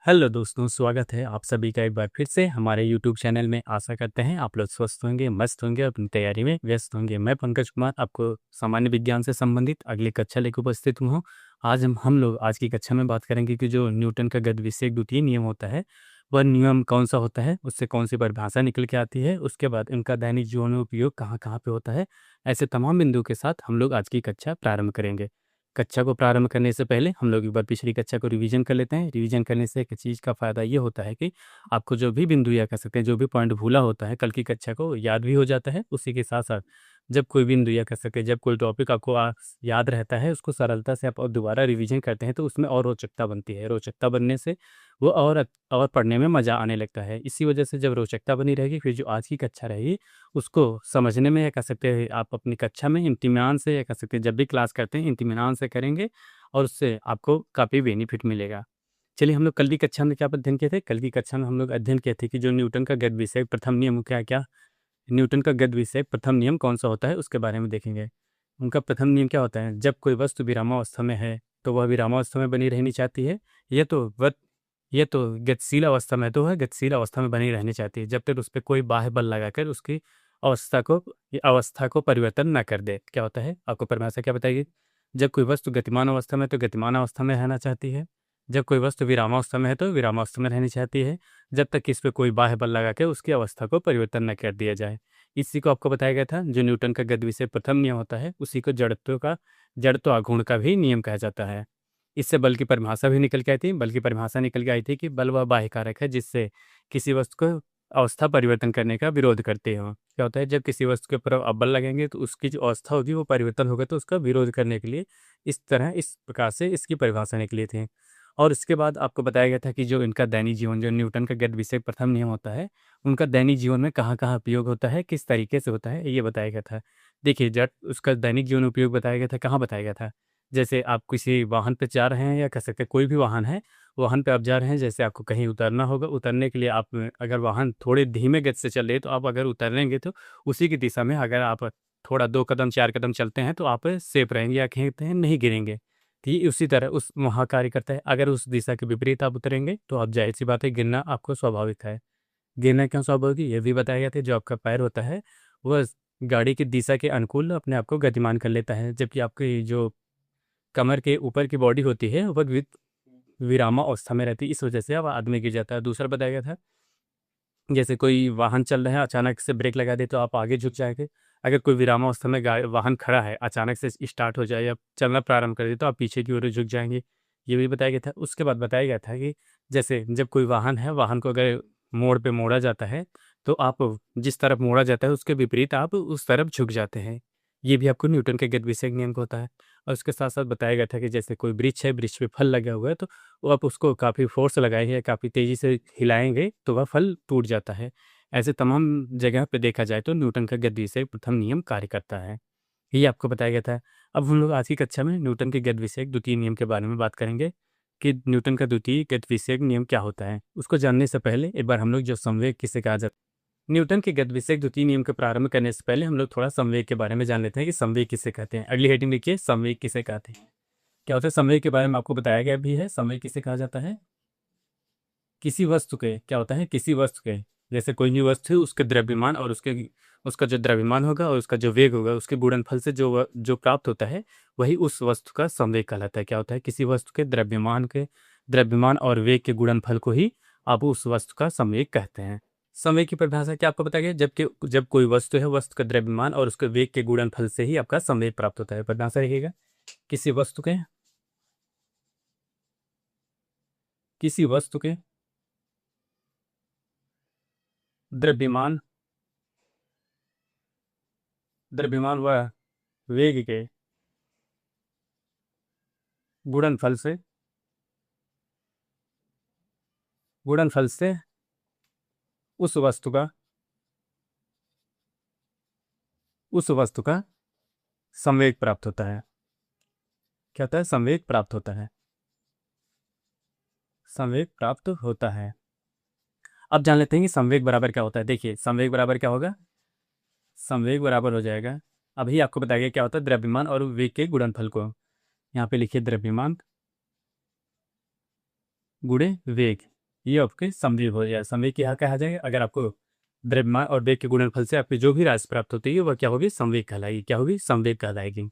Hello दोस्तों, स्वागत है आप सभी का एक बार फिर से हमारे यूट्यूब चैनल में। आशा करते हैं आप लोग स्वस्थ होंगे, मस्त होंगे, अपनी तैयारी में व्यस्त होंगे। मैं पंकज कुमार आपको सामान्य विज्ञान से संबंधित अगली कक्षा लेकर उपस्थित हुआ हूँ। आज हम लोग आज की कक्षा में बात करेंगे कि जो न्यूटन का गतिविषयक द्वितीय नियम होता है, वह नियम कौन सा होता है, उससे कौन सी परिभाषा निकल के आती है, उसके बाद इनका दैनिक जीवन में उपयोग कहाँ कहाँ पे होता है। ऐसे तमाम बिंदुओं के साथ हम लोग आज की कक्षा प्रारंभ करेंगे। कक्षा को प्रारंभ करने से पहले हम लोग एक बार पिछली कक्षा को रिवीजन कर लेते हैं। रिवीजन करने से एक चीज़ का फ़ायदा ये होता है कि आपको जो भी बिंदु या कह सकते हैं जो भी पॉइंट भूला होता है कल की कक्षा को याद भी हो जाता है। उसी के साथ साथ जब कोई बिंदु या कह सकते हैं जब कोई टॉपिक आपको याद रहता है, उसको सरलता से आप और दोबारा रिवीजन करते हैं तो उसमें और रोचकता बनती है। रोचकता बनने से वो और पढ़ने में मज़ा आने लगता है। इसी वजह से जब रोचकता बनी रहेगी, फिर जो आज की कक्षा रहेगी उसको समझने में या कह सकते हैं आप अपनी कक्षा में इत्मीनान से या कह सकते हैं जब भी क्लास करते हैं इत्मीनान से करेंगे और उससे आपको काफ़ी बेनिफिट मिलेगा। चलिए, हम लोग कल की कक्षा में क्या अध्ययन किए थे? कल की कक्षा में हम लोग अध्ययन किए थे कि जो न्यूटन का गति विषयक प्रथम नियम क्या-क्या, न्यूटन का गति विषयक प्रथम नियम कौन-सा होता है उसके बारे में देखेंगे। उनका प्रथम नियम क्या होता है? जब कोई वस्तु विरामावस्था में है, तो वह विरामावस्था में बनी रहनी चाहती है। ये तो वत ये तो गतिशील अवस्था में तो है, गतिशील अवस्था में बनी रहनी चाहती है, जब तक उस पे कोई बाह्य बल लगाकर उसकी अवस्था को परिवर्तन ना कर दे। क्या होता है? आपको परिभाषा क्या बताइए? जब कोई वस्तु गतिमान अवस्था में है, तो गतिमान अवस्था में रहना चाहती है। जब कोई वस्तु विरामावस्था में है, तो विरामावस्था में रहनी चाहती है, जब तक कि इस पे कोई बाह्य बल लगा के उसकी अवस्था को परिवर्तन न कर दिया जाए। इसी को आपको बताया गया था, जो न्यूटन का गति विषय प्रथम नियम होता है, उसी को जड़त्व आघूर्ण का भी नियम कहा जाता है। इससे बल की परिभाषा भी निकल के आई थी। बल की परिभाषा निकल के आई थी कि बल वह बाह्य कारक है जिससे किसी वस्तु को अवस्था परिवर्तन करने का विरोध करते हो। क्या होता है? जब किसी वस्तु के ऊपर आप बल लगेंगे तो उसकी जो अवस्था होगी वो परिवर्तन होगा, तो उसका विरोध करने के लिए इस प्रकार से इसकी परिभाषा निकली थी। और इसके बाद आपको बताया गया था कि जो इनका दैनिक जीवन, जो न्यूटन का गति विषयक प्रथम नियम होता है, उनका दैनिक जीवन में कहाँ-कहाँ उपयोग होता है, किस तरीके से होता है, ये बताया गया था। देखिए, जब उसका दैनिक जीवन उपयोग बताया गया था, कहाँ बताया गया था? जैसे आप किसी वाहन पे जा रहे हैं या कह सकते हैं कोई भी वाहन है, वाहन पे आप जा रहे हैं, जैसे आपको कहीं उतरना होगा, उतरने के लिए आप अगर वाहन थोड़े धीमे गति से चल रही है, तो आप अगर उतरेंगे तो उसी की दिशा में अगर आप थोड़ा 2 कदम 4 कदम चलते हैं, तो आप सेफ रहेंगे या कहते हैं नहीं गिरेंगे। तो ये उसी तरह उस वहाँ कार्य करता है। अगर उस दिशा के विपरीत आप उतरेंगे, तो आप ज़ाहिर-सी बात है गिरना आपको स्वाभाविक है। गिरना क्यों स्वाभाविक है? ये भी बताया गया था, जो आपका पैर होता है, वह गाड़ी की दिशा के अनुकूल अपने आप को गतिमान कर लेता है, जबकि आपकी जो कमर के ऊपर की बॉडी होती है वह विरामावस्था में रहती है, इस वजह से अब आदमी गिर जाता है। दूसरा बताया गया था, जैसे कोई वाहन चल रहा है, अचानक से ब्रेक लगा दे तो आप आगे झुक जाएँगे। अगर कोई विरामावस्था में वाहन खड़ा है, अचानक से स्टार्ट हो जाए या चलना प्रारंभ कर दे तो आप पीछे की ओर झुक जाएँगे। ये भी बताया गया था। उसके बाद बताया गया था कि जैसे जब कोई वाहन है, वाहन को अगर मोड़ पे मोड़ा जाता है, तो आप जिस तरफ मोड़ा जाता है उसके विपरीत आप उस तरफ झुक जाते हैं। ये भी आपको न्यूटन के गतिविषयक नियम का होता है। और उसके साथ-साथ बताया गया था कि जैसे कोई वृक्ष है, वृक्ष पे फल लगा हुआ है, तो वो आप उसको काफ़ी फ़ोर्स लगाएँगे या काफ़ी तेज़ी से हिलाएँगे तो वह फल टूट जाता है। ऐसे तमाम जगह पे देखा जाए तो न्यूटन का गतिविषयक प्रथम नियम कार्य करता है। ये आपको बताया गया था। अब हम लोग आज की कक्षा में न्यूटन के गतिविषयक द्वितीय नियम के बारे में बात करेंगे कि न्यूटन का द्वितीय गतिविषयक नियम क्या होता है? उसको जानने से पहले एक बार हम लोग जो संवेग किसे कहा जाता है, न्यूटन के गतिविषयक द्वितीय नियम के प्रारंभ करने से पहले हम लोग थोड़ा संवेग के बारे में जान लेते हैं कि संवेग किसे कहते हैं। अगली हेडिंग लिखिए, संवेग किसे कहते हैं? क्या होता है? संवेग के बारे में आपको बताया गया भी है। संवेग किसे कहा जाता है? किसी वस्तु के क्या होता है? किसी वस्तु के, जैसे कोई भी वस्तु है उसके द्रव्यमान और उसका जो द्रव्यमान होगा और उसका जो वेग होगा, उसके गुणनफल से जो प्राप्त होता है, वही उस वस्तु का संवेग कहलाता है। क्या होता है? किसी वस्तु के द्रव्यमान और वेग के गुणनफल को ही आप उस वस्तु का संवेग कहते हैं। संवेग की परिभाषा क्या आपको बताया गया? जब कोई वस्तु है, वस्तु का द्रव्यमान और उसके वेग के गुणनफल से ही आपका संवेग प्राप्त होता है। परिभाषा रहिएगा, किसी वस्तु के किसी वस्तु के द्रव्यमान द्रव्यमान व वेग के गुणनफल से गुणनफल से उस वस्तु का उस वस्तु का संवेग प्राप्त होता है। क्या होता है? संवेग प्राप्त होता है। संवेग प्राप्त होता है। अब जान लेते हैं कि संवेग बराबर क्या होता है। देखिए, संवेग बराबर क्या होगा? संवेग बराबर हो जाएगा, अभी आपको बताया गया क्या होता है, द्रव्यमान और वेग के गुणनफल को। यहाँ पे लिखिए द्रव्यमान गुणे वेग, ये आपके संवेग हो जाएगा। संवेग क्या कहा जाएगा? अगर आपको द्रव्यमान और वेग के गुणनफल से आपकी जो भी राशि प्राप्त होती है वह क्या होगी? संवेग कहलाएगी। क्या होगी? संवेग कहलाएगी।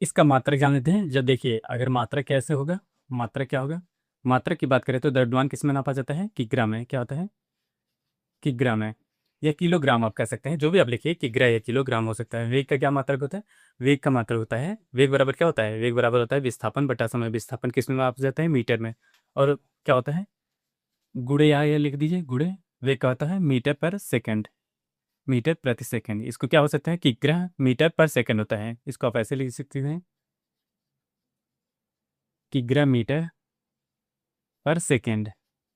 इसका मात्रक जान लेते हैं। जब देखिए, अगर मात्रक कैसे होगा, मात्रक क्या होगा? मात्रक की बात करें तो द्रव्यमान किस में नापा जाता है? किग्रा में। क्या होता है? किग्रा में या किलोग्राम आप कह सकते हैं, जो भी आप लिखिए, किग्रा या किलोग्राम हो सकता है। वेग का क्या मात्रक होता है? वेग का मात्रक होता है, वेग बराबर क्या होता है? वेग बराबर होता है विस्थापन बटा समय। विस्थापन किस में मापा जाता है? मीटर में। और क्या होता है? गुणे, यहाँ ये लिख दीजिए, गुणे वेग का होता है मीटर पर सेकंड। मीटर प्रति सेकंड, इसको क्या हो सकता है? किग्रा मीटर पर सेकंड होता है। इसको आप ऐसे लिख सकते हैं, किग्रा मीटर पर सेकेंड।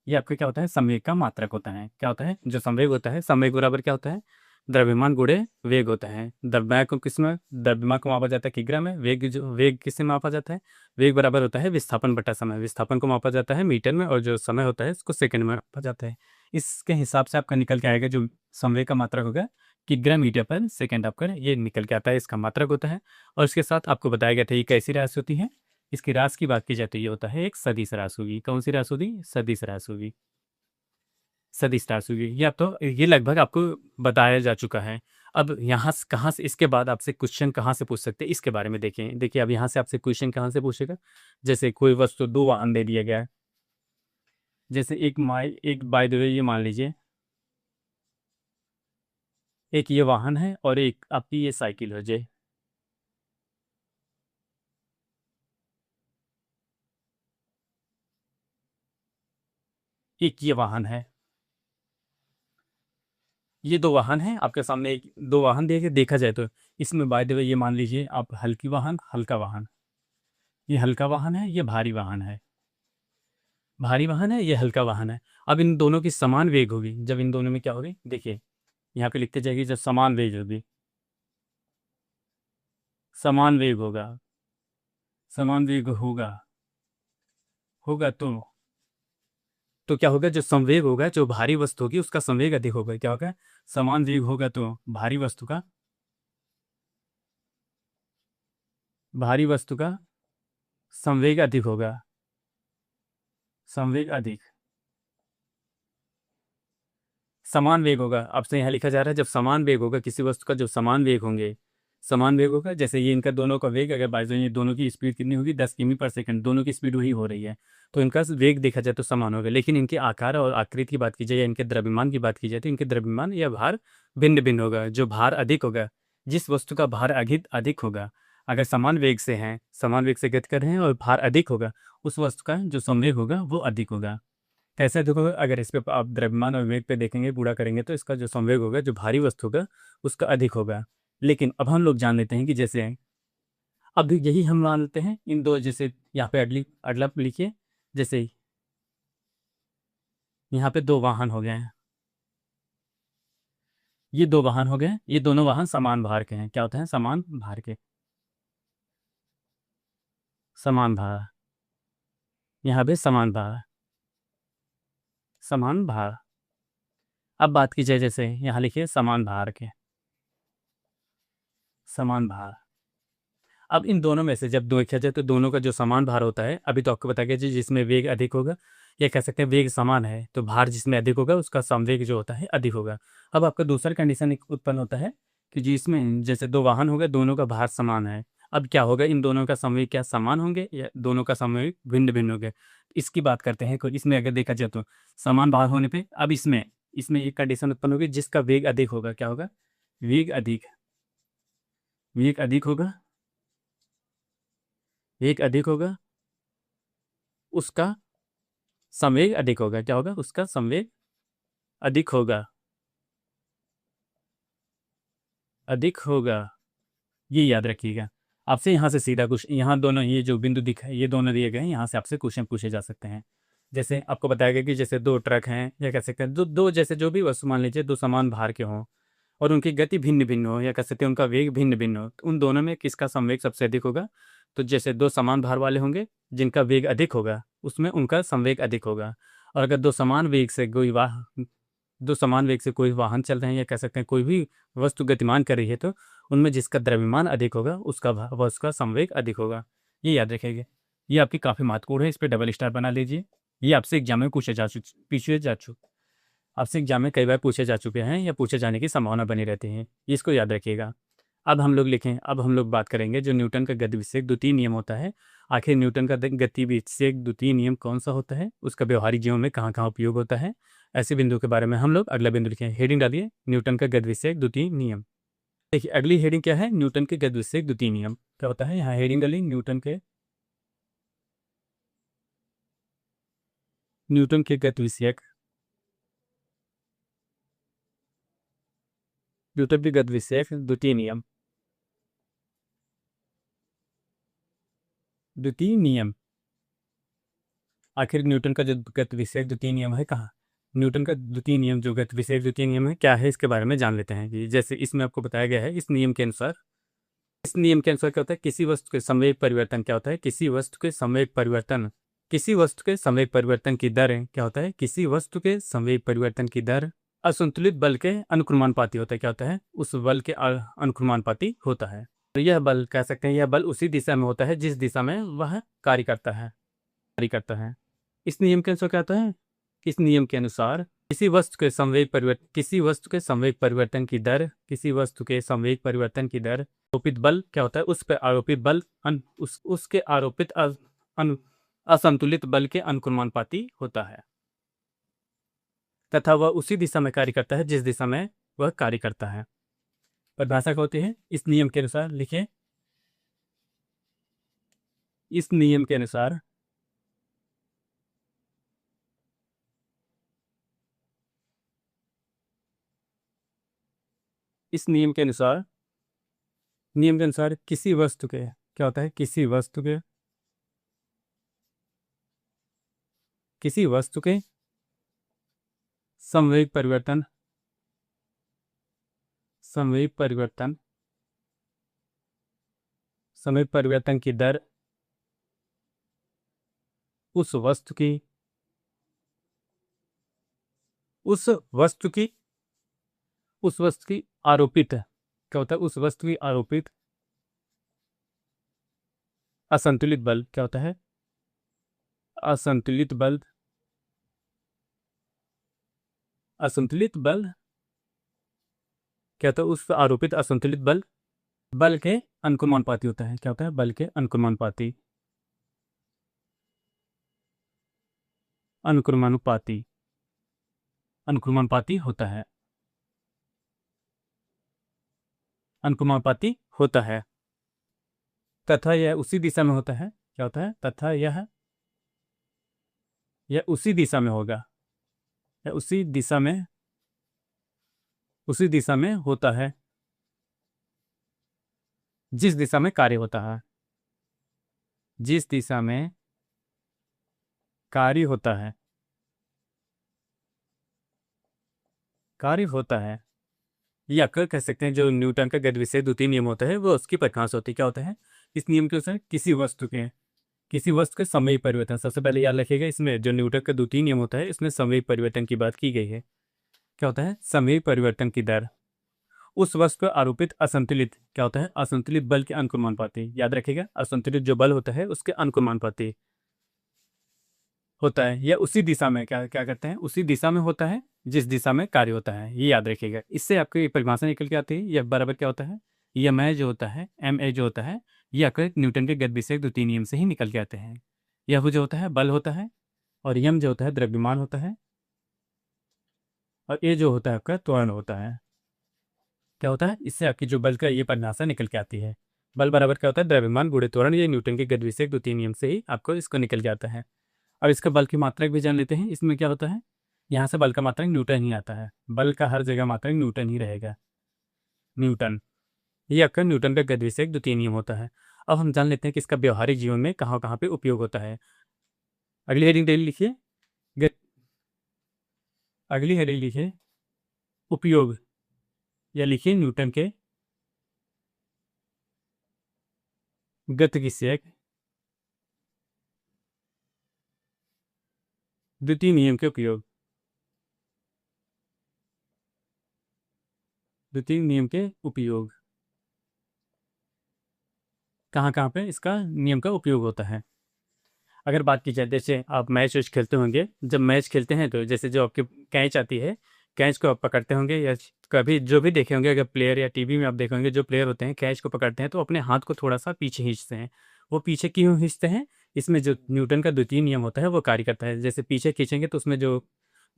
ये आपका क्या होता है? संवेग का मात्रक होता है। क्या होता है? जो संवेग होता है, संवेग बराबर क्या होता है? द्रव्यमान गुणे वेग होता है। द्रव्यमान को किस में, द्रव्यमान को मापा जाता है किग्रा में। वेग, जो वेग किससे मापा जाता है? वेग बराबर होता है विस्थापन बटा समय। विस्थापन को मापा जाता है मीटर में और जो समय होता है उसको सेकंड में मापा जाता है। इसके हिसाब से आपका निकल के आएगा जो संवेग का मात्रक होगा, किग्रा मीटर पर सेकंड आपका ये निकल के आता है, इसका मात्रक होता है। और इसके साथ आपको बताया गया था ये कैसी राशि होती है। इसकी राशि की बात की जाए तो ये होता है एक सदिश राशि होगी। कौन सी राशि होगी? सदिश राशि होगी। सदिश राशि होगी। ये आप तो ये लगभग आपको बताया जा चुका है। अब यहाँ से कहाँ से, इसके बाद आपसे क्वेश्चन कहाँ से पूछ सकते हैं इसके बारे में देखें। देखिए, अब यहाँ से आपसे क्वेश्चन कहाँ से पूछेगा? जैसे कोई वस्तु, दो वाहन दे दिया गया है। जैसे एक बाय द वे ये मान लीजिए, एक ये वाहन है और एक आपकी ये साइकिल हो जाए। एक ये वाहन है, ये दो वाहन हैं आपके सामने। एक दो वाहन दिए गए, देखा जाए तो इसमें बाय द वे ये मान लीजिए आप, हल्की वाहन, हल्का वाहन। ये हल्का वाहन है, ये भारी वाहन है। भारी वाहन है, ये हल्का वाहन है। अब इन दोनों की समान वेग होगी। जब इन दोनों में क्या होगी, देखिए यहाँ पे लिखते जाएगी, जब समान वेग होगी, समान वेग होगा, समान वेग होगा, होगा तो क्या होगा? जो संवेग होगा, जो भारी वस्तु होगी उसका संवेग अधिक होगा। क्या होगा? समान वेग होगा तो भारी वस्तु का, भारी वस्तु का संवेग अधिक होगा। संवेग अधिक, समान वेग होगा। आपसे यहाँ लिखा जा रहा है जब समान वेग होगा किसी वस्तु का, जो समान वेग होंगे, समान वेग होगा। जैसे ये इनका दोनों का वेग, अगर बाई ये दोनों की स्पीड कितनी होगी? 10 किमी पर सेकंड। दोनों की स्पीड वही हो रही है, तो इनका वेग देखा जाए तो समान होगा। लेकिन इनके आकार और आकृति की बात की जाए या इनके द्रव्यमान की बात की जाए तो इनके द्रव्यमान या भार भिन्न भिन्न होगा। जो भार अधिक होगा, जिस वस्तु का भार अधिक अधिक होगा, अगर समान वेग से हैं, समान वेग से गति कर रहे हैं और भार अधिक होगा, उस वस्तु का जो संवेग होगा वो अधिक होगा। ऐसा देखो, अगर इस पे आप द्रव्यमान और वेग पे देखेंगे, गुणा करेंगे, तो इसका जो संवेग होगा, जो भारी वस्तु होगा, उसका अधिक होगा। लेकिन अब हम लोग जान लेते हैं कि जैसे अब यही हम मान लेते हैं इन दो, जैसे यहाँ पे अगली अगला लिखिए, जैसे यहाँ पे दो वाहन हो गए हैं। ये दो वाहन हो गए, ये दोनों वाहन समान भार के हैं। क्या होते हैं? समान भार के, समान भार। यहाँ पे समान भार, समान भार। अब बात की जाए, जैसे यहाँ लिखिए समान भार के, समान भार। अब इन दोनों में से जब देखा जाए तो दोनों का जो समान भार होता है, अभी तो आपको बताया गया जी, जिसमें वेग अधिक होगा, या कह सकते हैं वेग समान है तो भार जिसमें अधिक होगा उसका संवेग जो होता है अधिक होगा। अब आपका दूसरा कंडीशन एक उत्पन्न होता है कि जिसमें जैसे दो वाहन हो गए, दोनों का भार समान है। अब क्या होगा? इन दोनों का संवेग क्या समान होंगे या दोनों का संवेग भिन्न भिन्न होंगे? इसकी बात करते हैं। इसमें अगर देखा जाए तो समान भार होने पर अब इसमें इसमें एक कंडीशन उत्पन्न होगी, जिसका वेग अधिक होगा। क्या होगा? वेग अधिक, वेग अधिक होगा, वेग अधिक होगा, उसका संवेग अधिक होगा। क्या होगा? उसका संवेग अधिक होगा, अधिक होगा। ये याद रखिएगा। आपसे यहाँ से सीधा कुछ, यहाँ दोनों ये जो बिंदु दिखा है, ये दोनों दिए गए हैं, यहाँ से आपसे क्वेश्चन पूछे जा सकते हैं। जैसे आपको बताया गया कि जैसे दो ट्रक हैं, या कह सकते हैं दो जैसे जो भी वस्तु मान लीजिए, दो समान भार के हों और उनकी गति भिन्न भिन्न हो, या कह सकते हैं उनका वेग भिन्न भिन्न हो, तो उन दोनों में किसका संवेग सबसे अधिक होगा? तो जैसे दो समान भार वाले होंगे, जिनका वेग अधिक होगा, उसमें उनका संवेग अधिक होगा। और अगर दो समान वेग से कोई वाहन चल रहे हैं, या कह सकते हैं कोई भी वस्तु गतिमान कर रही है, तो उनमें जिसका द्रव्यमान अधिक होगा उसका संवेग अधिक होगा। ये याद रखेंगे। ये आपकी काफ़ी महत्वपूर्ण है, इस पे डबल स्टार बना लीजिए। ये आपसे एग्जाम में आपसे एग्जाम में कई बार पूछे जा चुके हैं या पूछे जाने की संभावना बनी रहती है, इसको याद रखिएगा। अब हम लोग बात करेंगे जो न्यूटन का गति विषयक द्वितीय नियम होता है। आखिर न्यूटन का गति विषयक द्वितीय नियम कौन सा होता है, उसका व्यवहारिक जीवन में कहाँ कहाँ उपयोग होता है, ऐसे बिंदु के बारे में हम लोग अगला बिंदु लिखें। हेडिंग डालिए न्यूटन का गति विषयक द्वितीय नियम। देखिए अगली हेडिंग क्या है, न्यूटन के गति विषयक द्वितीय नियम क्या होता है। यहाँ हेडिंग डालिए न्यूटन के गति विषयक द्वितीय नियम। द्वितीय नियम आखिर न्यूटन का जो गति विषयक द्वितीय नियम है कहाँ, न्यूटन का द्वितीय नियम जो गति विषयक द्वितीय नियम है क्या है, इसके बारे में जान लेते हैं कि जैसे इसमें आपको बताया गया है। इस नियम के अनुसार क्या होता है, किसी वस्तु के संवेग परिवर्तन क्या होता है, किसी वस्तु के संवेग परिवर्तन की दर क्या होता है, किसी वस्तु के संवेग परिवर्तन की दर असंतुलित बल के अनुक्रमानुपाती होता है। क्या होता है, उस बल के अनुक्रमानुपाती होता है। तो यह बल कह सकते हैं, यह बल उसी दिशा में होता है जिस दिशा में वह कार्य करता है। इस नियम के अनुसार क्या होता है, इस नियम के अनुसार किसी वस्तु के संवेग परिवर्तन की दर आरोपित बल क्या होता है, उस पर आरोपित बल उसके आरोपित असंतुलित बल के अनुक्रमानुपाती होता है तथा वह उसी दिशा में कार्य करता है जिस दिशा में वह कार्य करता है। परिभाषा क्या होती है, इस नियम के अनुसार लिखिए। इस नियम के अनुसार किसी वस्तु के क्या होता है, किसी वस्तु के संवेग परिवर्तन की दर उस वस्तु की आरोपित क्या होता है, उस वस्तु की आरोपित असंतुलित बल क्या होता है, असंतुलित बल क्या होता है, उस आरोपित असंतुलित बल के अनुक्रमानुपाती होता है। क्या होता है, बल के अनुक्रमानुपाती होता है तथा यह उसी दिशा में होता है। क्या होता है, तथा यह उसी दिशा में होगा, यह उसी दिशा में होता है जिस दिशा में कार्य होता है, जिस दिशा में कार्य होता है या कह सकते हैं जो न्यूटन का गति विषयक द्वितीय नियम होता है वो उसकी परिभाषा होती है। क्या होता है, इस नियम के अनुसार किसी वस्तु के समय परिवर्तन, सबसे पहले याद रखिएगा इसमें जो न्यूटन का द्वितीय नियम होता है इसमें समय परिवर्तन की बात की गई है। क्या होता है, समय परिवर्तन की दर उस वस्तु को आरोपित असंतुलित क्या होता है, असंतुलित बल के अनुक्रमानुपाती। याद रखिएगा असंतुलित जो बल होता है उसके अनुक्रमानुपाती होता है, या उसी दिशा में क्या क्या करते हैं, उसी दिशा में होता है जिस दिशा में कार्य होता है। ये याद रखिएगा, इससे आपकी परिभाषा निकल के आती है। यह बराबर क्या होता है, एम ए जो होता है ये आपके न्यूटन के गति विषयक द्वितीय नियम से ही निकल के आते हैं। यह जो होता है बल होता है और यम जो होता है द्रव्यमान होता है और ए जो होता है आपका त्वरण होता है। क्या होता है, इससे आपकी जो बल का ये परिभाषा निकल के आती है। बल बराबर क्या होता है, द्रव्यमान गुणे त्वरण। ये न्यूटन के गति विषयक द्वितीय नियम से ही आपको इसको निकल जाता है। अब इसका बल की मात्रक भी जान लेते हैं। इसमें क्या होता है, यहाँ से बल का मात्रक न्यूटन ही आता है, बल का हर जगह मात्रक न्यूटन ही रहेगा। ये आपका न्यूटन का गति विषयक द्वितीय नियम होता है। अब हम जान लेते हैं कि इसका व्यवहारिक जीवन में कहाँ कहाँ पे उपयोग होता है। अगली हेडिंग लिखिए, उपयोग, या लिखिए न्यूटन के गति विषयक द्वितीय नियम के उपयोग, कहाँ कहाँ पे इसका नियम का उपयोग होता है। अगर बात की जाए जैसे आप मैच वैच खेलते होंगे, जब मैच खेलते हैं तो जैसे जो आपकी कैच आती है, कैच को आप पकड़ते होंगे या कभी जो भी देखे होंगे, अगर प्लेयर या टीवी में आप देखे होंगे जो प्लेयर होते हैं कैच को पकड़ते हैं तो अपने हाथ को थोड़ा सा पीछे खींचते हैं। वो पीछे क्यों खींचते हैं? इसमें जो न्यूटन का द्वितीय नियम होता है वो कार्य करता है। जैसे पीछे खींचेंगे तो उसमें जो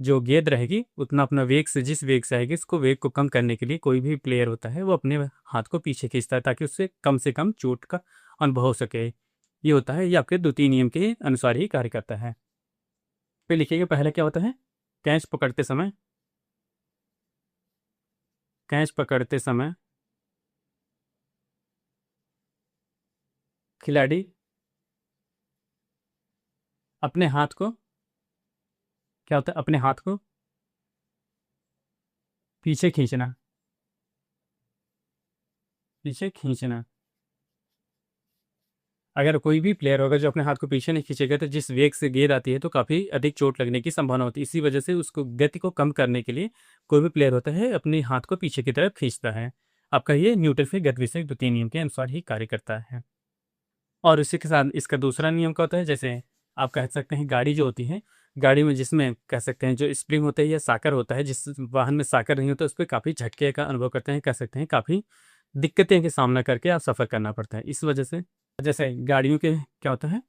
जो गेंद रहेगी उतना अपना वेग से, जिस वेग से आएगी उसको वेग को कम करने के लिए कोई भी प्लेयर होता है वो अपने हाथ को पीछे खींचता है ताकि उससे कम से कम चोट का अनुभव हो सके। ये होता है, ये आपके द्वितीय नियम के अनुसार ही कार्य करता है। फिर लिखिएगा पहले क्या होता है? कैच पकड़ते समय, कैच पकड़ते समय खिलाड़ी अपने हाथ को, क्या होता है, अपने हाथ को पीछे खींचना, पीछे खींचना। अगर कोई भी प्लेयर होगा जो अपने हाथ को पीछे नहीं खींचेगा तो जिस वेग से गेंद आती है तो काफ़ी अधिक चोट लगने की संभावना होती है। इसी वजह से उसको गति को कम करने के लिए कोई भी प्लेयर होता है अपने हाथ को पीछे की तरफ खींचता है। आपका ये न्यूटन के गति विषयक द्वितीय नियम के अनुसार ही कार्य करता है। और इसी के साथ इसका दूसरा नियम क्या होता है? जैसे आप कह सकते हैं गाड़ी जो होती है, गाड़ी में जिसमें कह सकते हैं जो स्प्रिंग होता है या साकर होता है, जिस वाहन में साकर नहीं होता उस पर काफ़ी झटके का अनुभव करते हैं, कह सकते हैं काफ़ी दिक्कतें का सामना करके आप सफ़र करना पड़ता है। इस वजह से जैसे गाड़ियों के क्या होता है,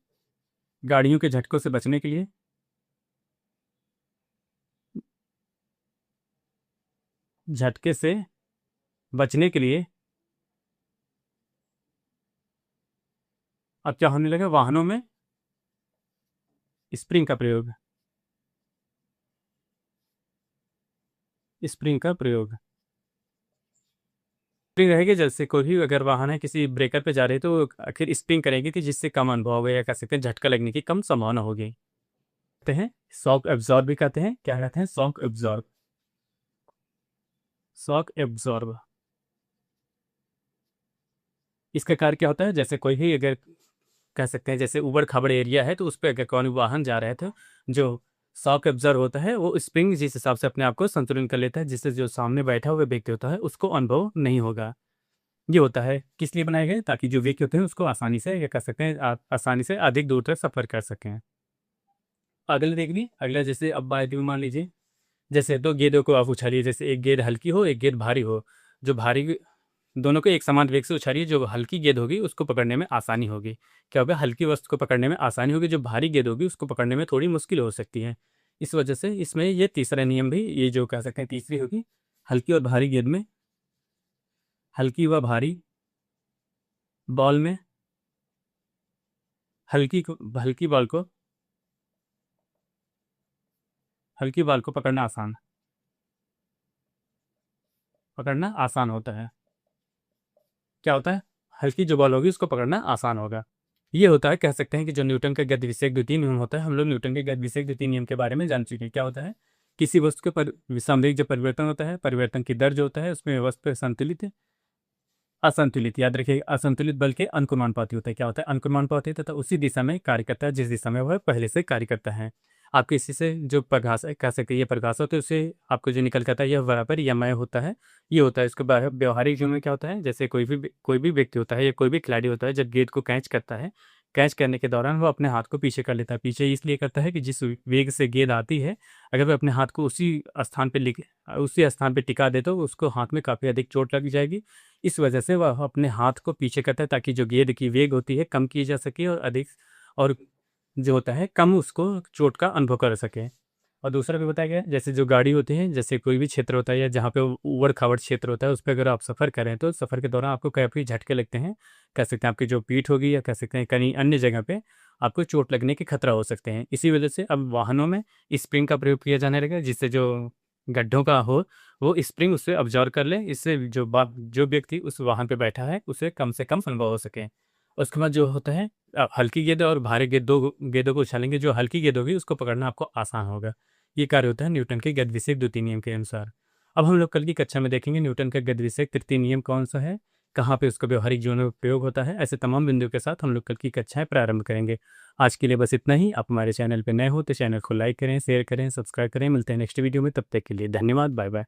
गाड़ियों के झटकों से बचने के लिए, झटके से बचने के लिए अब क्या होने लगा, वाहनों में स्प्रिंग का प्रयोग, स्प्रिंग का प्रयोग स्प्रिंग रहेगी। जैसे कोई भी अगर वाहन है किसी ब्रेकर पे जा रही है तो वो आखिर स्प्रिंग करेगी कि जिससे कम अनुभव होगा या कह सकते हैं झटका लगने की कम संभावना होगी। कहते हैं शॉक एब्जॉर्ब भी कहते हैं। क्या कहते हैं? Shock absorb, shock absorb. इसका कार्य क्या होता है? जैसे कोई भी अगर कह सकते हैं जैसे ऊबड़ खाबड़ एरिया है तो उस पर अगर कौन वाहन जा रहे थे, जो शॉक एब्जॉर्ब होता है वो स्प्रिंग जिस हिसाब से अपने आप को संतुलन कर लेता है जिससे जो सामने बैठा हुआ व्यक्ति होता है उसको अनुभव नहीं होगा। ये होता है किस लिए बनाए गए? ताकि जो व्यक्ति होते हैं उसको आसानी से, या कह सकते हैं आसानी से अधिक दूर तक सफर कर सकें। अगला देख ली, अगला जैसे अब बात मान लीजिए जैसे दो गेंदों को आप उछालिए, जैसे एक गेंद हल्की हो एक गेंद भारी हो। जो भारी, दोनों को एक समान वेग से उछालिए, जो हल्की गेंद होगी उसको पकड़ने में आसानी होगी। क्या होगा? हल्की वस्तु को पकड़ने में आसानी होगी, जो भारी गेंद होगी उसको पकड़ने में थोड़ी मुश्किल हो सकती है। इस वजह से इसमें ये तीसरा नियम भी, ये जो कह सकते हैं तीसरी होगी, हल्की और भारी गेंद में, हल्की व भारी बॉल में, हल्की को हल्की बॉल को, हल्की बॉल को पकड़ना आसान होता है। क्या होता है? हल्की जो बॉल होगी उसको पकड़ना आसान होगा। ये होता है, कह सकते हैं कि जो न्यूटन का गति विषयक द्वितीय नियम होता है, हम लोग न्यूटन के गति विषयक द्वितीय नियम के बारे में जान चुके हैं। क्या होता है? किसी वस्तु के पर सामयिक जो परिवर्तन होता है, परिवर्तन की दर जो होता है उसमें वस्तु संतुलित है, असंतुलित, याद रखिए असंतुलित बल के अनुक्रमानुपाती होता है। क्या होता है? अनुक्रमानुपाती तथा उसी दिशा में कार्य करता है जिस दिशा में वह पहले से कार्य करता है। आपके इसी से जो परिभाषा कह सकते हैं, ये परिभाषा होती है उससे आपको जो निकल करता है यह बराबर या मय होता है। ये होता है इसके व्यवहारिक जीवन में क्या होता है, जैसे कोई भी व्यक्ति होता है या कोई भी खिलाड़ी होता है जब गेंद को कैच करता है, कैच करने के दौरान वो अपने हाथ को पीछे कर लेता है। पीछे इसलिए करता है कि जिस वेग से गेंद आती है, अगर वह अपने हाथ को उसी स्थान पे टिका दे तो उसको हाथ में काफ़ी अधिक चोट लग जाएगी। इस वजह से वह अपने हाथ को पीछे करता है ताकि जो गेंद की वेग होती है कम की जा सके और अधिक, और जो होता है कम उसको चोट का अनुभव कर सके। और दूसरा भी बताया गया है, जैसे जो गाड़ी होती है, जैसे कोई भी क्षेत्र होता है या जहाँ पे ऊबड़ खाबड़ क्षेत्र होता है उस पर अगर आप सफ़र करें तो सफ़र के दौरान आपको काफ़ी झटके लगते हैं। कह सकते हैं आपकी जो पीठ होगी या कह सकते हैं कहीं अन्य जगह पे आपको चोट लगने के खतरा हो सकते हैं। इसी वजह से अब वाहनों में स्प्रिंग का प्रयोग किया जाने लगा, जिससे जो गड्ढों का हो वो स्प्रिंग उससे अब्जॉर्व कर ले, इससे जो व्यक्ति उस वाहन पे बैठा है उसे कम से कम अनुभव हो सके। उसके बाद जो होता है हल्की गेंद और भारी गेंद, दो गेंदों को उछालेंगे, जो हल्की गेंद होगी उसको पकड़ना आपको आसान होगा। ये कार्य होता है न्यूटन के गति विषयक द्वितीय नियम के अनुसार। अब हम लोग कल की कक्षा में देखेंगे न्यूटन का गति विषयक तृतीय नियम कौन सा है, कहाँ पे उसका व्यवहारिक जीवन में प्रयोग होता है। ऐसे तमाम बिंदुओं के साथ हम लोग कल की कक्षाएं प्रारंभ करेंगे। आज के लिए बस इतना ही। आप हमारे चैनल पर नए हो तो चैनल को लाइक करें, शेयर करें, सब्सक्राइब करें। मिलते हैं नेक्स्ट वीडियो में, तब तक के लिए धन्यवाद, बाय बाय।